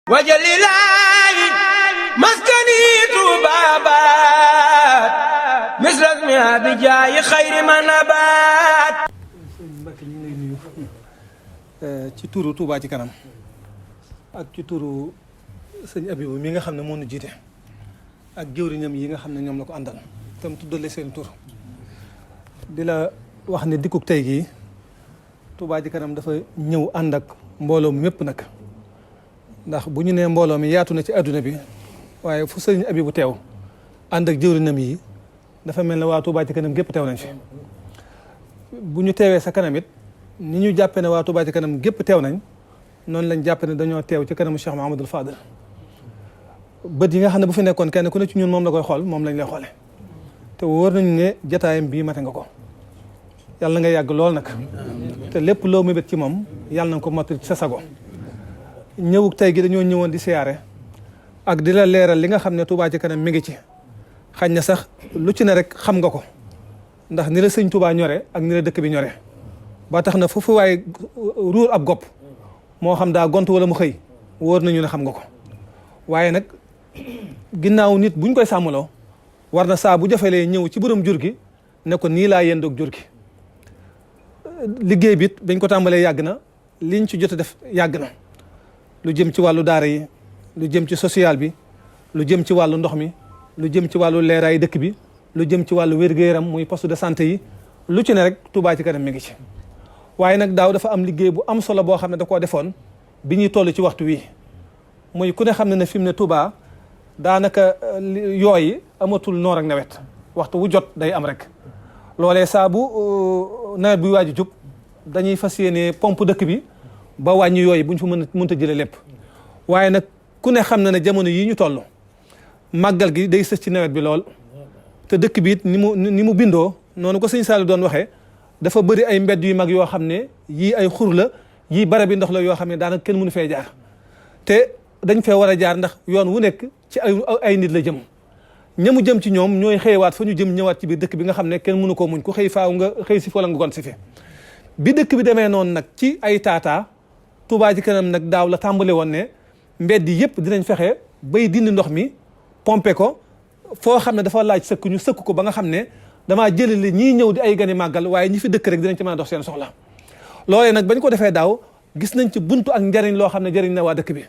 wajalilaayi maskani tuubaabaat misras mi abijaayi xayri manabaat. Mbacke ñu ngi lay nuyu ci turu Touba ci kanam ak ci turu sëñ Abibu mi nga xam ne moo nu jiite ak jëwriñam yi nga xam ne ñoom la ko àndal tam tuddale seen tur di la wax ne dikkuk tey gii Touba ci kanam dafa ñëw ànd ak mbooloo mépp nag ndax bu ñu nee mbooloo mi yaatu na ci adduna bi waaye fu sëñ Abibu teew ànd ak jëwriñam yi dafa mel ne waa Touba ci kanam gépp teew nañ fi bu ñu teewee sa kanam it ni ñu jàppe ne waa Touba ci kanam gépp teew nañ noonu lañ jàppe ne dañoo teew ci kanamu Cheikh Mahamadul Fadal bët yi nga xam ne bu fi nekkoon kenn ku ne ci ñun moom la koy xool moom lañ lay xoole te wóor nañu ne jataayam bii mate nga ko yàlla nga yàgg lool nag te lépp loo mébét ci moom yàlla na ko mot sa sago ñëwuk tey gi dañoo ñëwoon di siyaare ak di la leeral li nga xam ne Touba ci kanam mi ngi ci xañ na sax lu ci ne rek xam nga ko ndax ni la sëñ Touba ñore ak ni la dëkk bi ñore ba tax na foofu waaye ruur ab gopp moo xam daa gont wala mu xëy wóor nañu ne xam nga ko waaye nag ginnaaw nit buñ koy sàmmaloo war na saa bu jafelee ñëw ci borom jur gi ne ko nii laa yendoog jur gi liggéey bi it dañ ko tàmbalee yàgg na liñ ci jot a def yàgg na lu jëm ci wàllu daara yi lu jëm ci social bi lu jëm ci wàllu ndox mi lu jëm ci wàllu leeraay dëkk bi lu jëm ci wàllu wér-gu-yaram muy poste de santé yi lu ci ne rek Touba ci kanam mi ngi ci waaye nag daaw dafa am liggéey bu am solo boo xam ne da koo defoon bi ñuy toll ci waxtu wi muy ku ne xam ne ne fi mu ne Touba daanaka yooyu amatul noor ak nawet waxtu wu jot day am rek loolee saa bu nawet buy waaju jub dañuy fas yéene pompe dëkk bi ba wàññi yooyu buñ fa mënta jëlee lépp waaye nag ku ne xam na ne jamono yii ñu toll màggal gi day sës ci nawet bi lool te dëkk bi it ni mu bindoo noonu ko sëñ Saliou doon waxee dafa bëri ay mbedd yu mag yoo xam ne yii ay xur la yii barabi ndox la yoo xam ne daanaka kenn mënu fee jaar te dañ fee war a jaar ndax yoon wu nekk ci ay nit la jëm ñamu jëm ci ñoom ñooy xëyewaat fa ñu jëm ñëwaat ci biir dëkk bi nga xam ne kenn mënu koo muñ ku xëy faaw nga xëy si fa la nga gon si fi bi dëkk bi demee noonu nag ci ay taataa Touba ci kanam nag daaw la tàmbale woon ne mbedd yëpp dinañ fexe bay dindi ndox mi pompe ko foo xam ne dafa laaj sëkk ñu sëkk ko ba nga xam ne damaa jëlale ñii ñëw di ay gani màggal waaye ñi fi dëkk rek dinañ ci mën a dox seen soxla loolee nag bañ ko defee daaw gis nañ ci buntu ak njariñ loo xam ne jëriñ na waa dëkk bi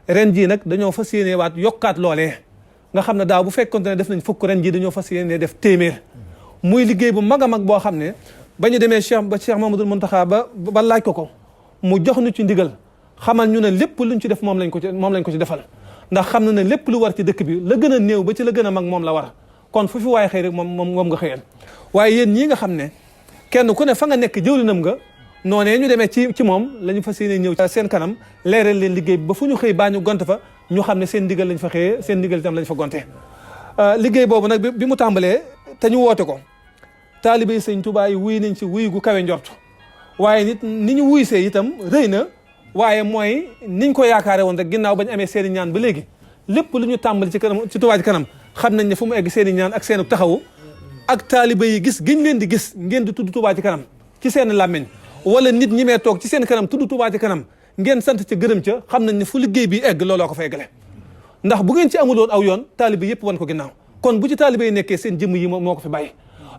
ren jii nag dañoo fas yéene waat yokkaat loolee nga xam ne daaw bu fekkonte ne def nañ fukk ren jii dañoo fas yéene def téeméer muy liggéey bu mag a mag boo xam ne ba ñu demee Cheikh Mamadou Mountakha ba laaj ko mu jox ñu ci ndigal xamal ñu ne lépp luñ ci def moom lañ ko ci defal ndax xam na ne lépp lu war ci dëkk bi la gën a néew ba ci la gën a mag moom la war kon fu fi waaye xëy rek moom nga xëyal waaye yéen ñii nga xam ne kenn ku ne fa nga nekk jëwrinam nga noonee ñu demee ci moom la ñu fas yéene ñëw seen kanam leeral leen liggéey bi ba fu ñu xëy baa ñu gont fa ñu xam ne seen ndigal lañ fa xëyee seen ndigal itam lañ fa gonte liggéey boobu nag bi mu tàmbalee te ñu woote ko taalibe yi sëñ Tuubaa yi wuy nañ ci wuy gu kawe njort waaye nit ni ñu wuy see itam rëy na waaye mooy niñ ko yaakaare woon rek ginnaaw bañ amee seen i ñaan ba léegi lépp lu ñu tàmbali ci kanam ci Touba ci kanam xam nañ ne fu mu egg seen i ñaan ak seen taxawu ak taalibe yi gis giñ leen di gis ngeen di tudd Touba ci kanam ci seen làmmiñ wala nit ñi mee toog ci seen kanam tudd Touba ci kanam ngeen sant ca gërëm ca xam nañ ne fu liggéey bi egg looloo ko fa eggale ndax bu ngeen ci amuloon aw yoon taalibe yëpp wan ko ginnaaw kon bu ci taalibe yi nekkee seen jëmm yi moo ko fi bàyyi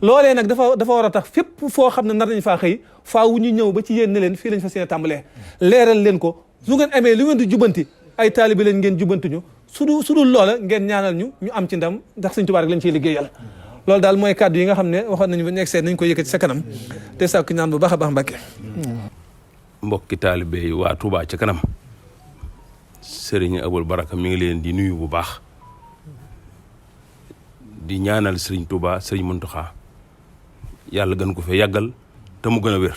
loolee nag dafa war a tax fépp foo xam ne nar nañ faa xëy faaw ñu ñëw ba ci yéen ne leen fii lañ fa seen tàmbalee leeral leen ko su ngeen amee lu ngeen di jubanti ay taalibe leen ngeen jubanti ñu su dul loola ngeen ñaanal ñu am ci ndam ndax Sëñ Tuubaa rek lañ ciy liggéeyal loolu daal mooy kàddu yi nga xam ne waxoon nañu ba nekk seen nañ ko yëkkati sa kanam te sàkku ñaan bu baax a baax Mbàkke mbokki taalibe yi waa Touba ca kanam Serigne Aboul Baraka mi ngi leen di nuyu bu baax di ñaanal Serigne Touba Serigne Mountakha yàlla gën ko fee yàggal te mu gën a wér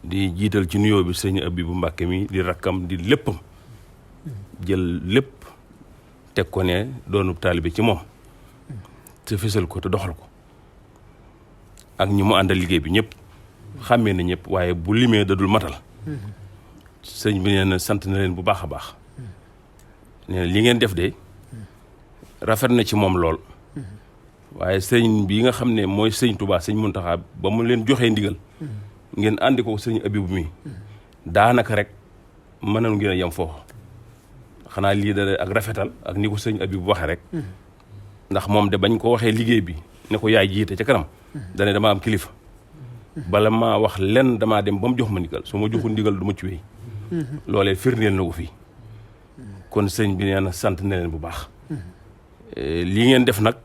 di jiital ci nuyoo bi Serigne Abibou Mbàkke mi di rakkam di léppam jël lépp teg ko ne doonu taalibe ci moom te fësal ko te doxal ko ak ñi mu àndal liggéey bi ñëpp xàmmee na ñëpp waaye bu limee da dul matal sëñ bi nee na sant na leen bu baax a baax nee na li ngeen def de rafet na ci moom lool waaye sëñ bi nga xam ne mooy sëñ Touba sëñ Mountakha ba mu leen joxee ndigal ngeen àndi ko sëñ Abibou mi daanaka rek mënoon ngeen a yem foofu xanaa lii da ak rafetal ak ni ko sëñ Abi bu waxee rek ndax moom de bañ ko waxee liggéey bi ne ko yaay jiite ca kanam dane dama am kilifa bala maa wax lenn damaa dem ba mu jox ma ndigal su ma joxul ndigal du ma ci wéy loolee firndeel na ko fii kon sëñ bi nee na sant na leen bu baax lii ngeen def nag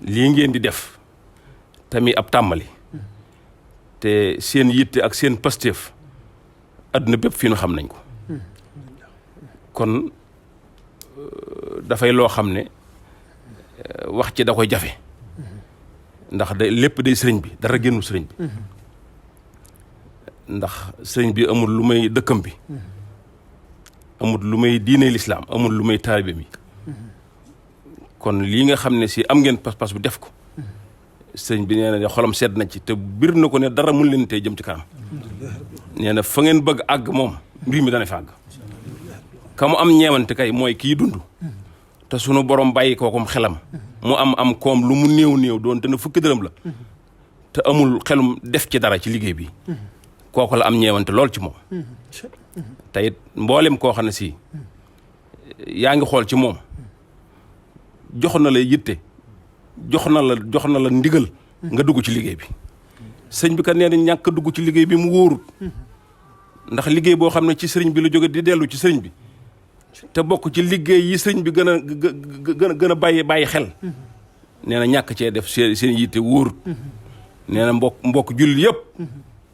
lii ngeen di def tamit ab tàmbali te seen yitte ak seen pasteef adduna bépp fii nu xam nañ ko kon dafay loo xam ne wax ci da koy jafe ndax da lépp day sëriñ bi dara génnul sëriñ bi ndax sëriñ bi amul lu may dëkkam bi amul lu may diine lislaam amul lu may taalibe mi kon lii nga xam ne si am ngeen pas-pas bu def ko sëriñ bi nee na xolam sedd na ci te bir na ko ne dara mun leen tey jëm ci kanam nee na fa ngeen bëgg àgg moom mbir mi dana fa àgg ka mu am ñeewante kay mooy kii dund te sunu borom bàyyi kookum xelam mu am koom lu mu néew doon te na fukki dërëm la te amul xelum def ci dara ci liggéey bi kooku la am ñeewante lool ci moom te it mboolem koo xam ne si yaa ngi xool ci moom jox na la yitte jox na la ndigal nga dugg ci liggéey bi sëñ bi kat nee na ñàkk dugg ci liggéey bi mu wóorut ndax liggéey boo xam ne ci sëriñ bi la jóge di dellu ci sëriñ bi te bokk ci liggéey yi sëriñ bi gën a bàyyi xel nee na ñàkk cee def seen yitte wóorut nee na mbokk jullit yëpp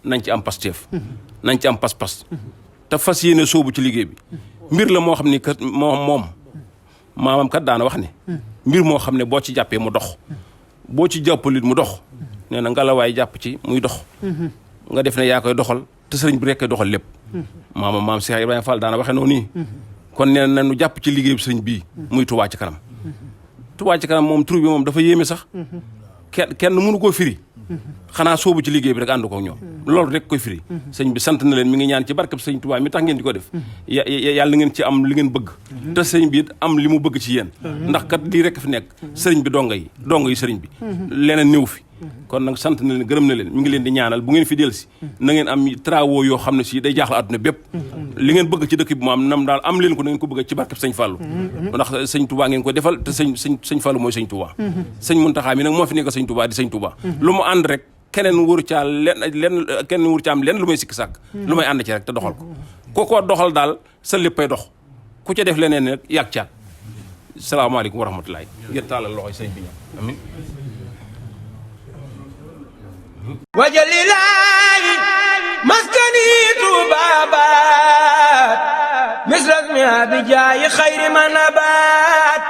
nañ ci am pasteef nañ ci am pas-pas te fas yéene soobu ci liggéey bi mbir la moo xam ni kat moom maamam kat daana wax ne mbir moo xam ne boo ci jàppee mu dox boo ci jàppalit mu dox nee na ngelawaay jàpp ci muy dox nga def ne yaa koy doxal te sëriñ bi rek koy doxal lépp maam Cheikh Ibrahima Fall daana waxe noonu nii kon nee na nu jàpp ci liggéey bi sëriñ bii muy Touba ci kanam Touba ci kanam moom tur bi moom dafa yéeme sax kenn mënu koo firi xanaa soobu ci liggéey bi rek ànd ko ñoom loolu rek koy firi sëñ bi sant na leen mi ngi ñaan ci barkab sëñ Touba mi tax ngeen di ko def yàlla ngeen ci am li ngeen bëgg te sëñ bi it am li mu bëgg ci yéen ndax kat lii rek fi nekk sëriñ bi donga yi sëriñ bi leneen néew fi kon nag sant na leen gërëm na leen mi ngi leen di ñaanal bu ngeen fi dellu si na ngeen am travaux yoo xam ne si day jaaxal àdduna bépp li ngeen bëgg ci dëkk bi mu am nam daal am leen ko na ngeen ko bëgg ci barkab sëñ Fallou ndax sëñ Touba ngeen ko defal te sëñ Fallou mooy sëñ Touba sëñ Mountakha mi nag moo fi nekk sëñ Touba di sëñ Touba lu mu ànd rek keneen wóoru caa kenn wóoru caa am lenn lu may sikki sàkk lu may ànd ci rek te doxal ko ko doxal daal sa léppay dox ku ca def leneen nag yàgg caat salaamaaleykum wa rahmatulahi ngeen taalal loxoy sëñ bi ñam amin wajalilaayi maskani tuubaabaat misras mi abijaayi xayri man abaat